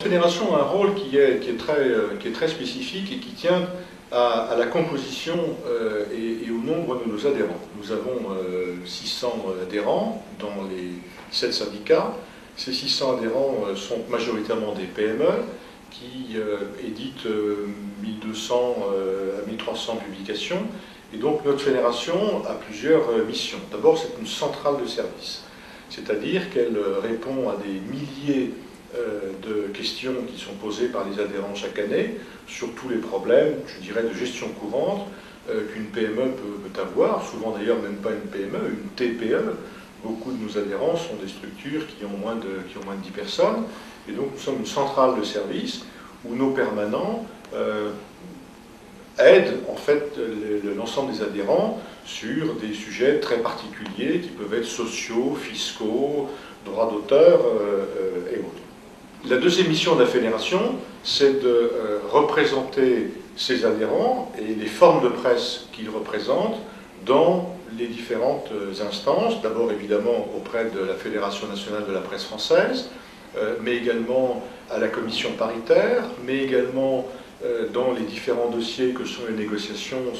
fédération a un rôle qui est très spécifique et qui tient à la composition et au nombre de nos adhérents. Nous avons 600 adhérents dans les 7 syndicats. Ces 600 adhérents sont majoritairement des PME qui éditent 1200 à 1300 publications. Et donc notre fédération a plusieurs missions. D'abord, c'est une centrale de service, c'est-à-dire qu'elle répond à des milliers de questions qui sont posées par les adhérents chaque année sur tous les problèmes, je dirais, de gestion courante qu'une PME peut avoir, souvent d'ailleurs même pas une PME, une TPE. Beaucoup de nos adhérents sont des structures qui ont moins de 10 personnes, et donc nous sommes une centrale de service où nos permanents aident en fait l'ensemble des adhérents sur des sujets très particuliers qui peuvent être sociaux, fiscaux, droits d'auteur et autres. La deuxième mission de la fédération, c'est de représenter ces adhérents et les formes de presse qu'ils représentent dans les différentes instances, d'abord évidemment auprès de la Fédération nationale de la presse française, mais également à la commission paritaire, mais également dans les différents dossiers que sont les négociations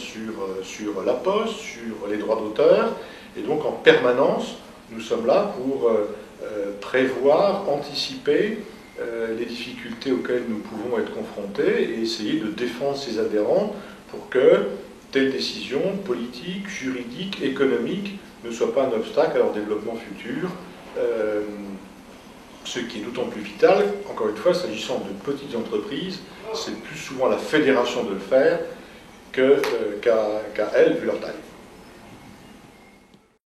sur la Poste, sur les droits d'auteur, et donc en permanence, nous sommes là pour prévoir, anticiper les difficultés auxquelles nous pouvons être confrontés et essayer de défendre ces adhérents pour que telle décision politique, juridique, économique ne soit pas un obstacle à leur développement futur, ce qui est d'autant plus vital, encore une fois, s'agissant de petites entreprises, c'est plus souvent la fédération de le faire qu'à elles, vu leur taille.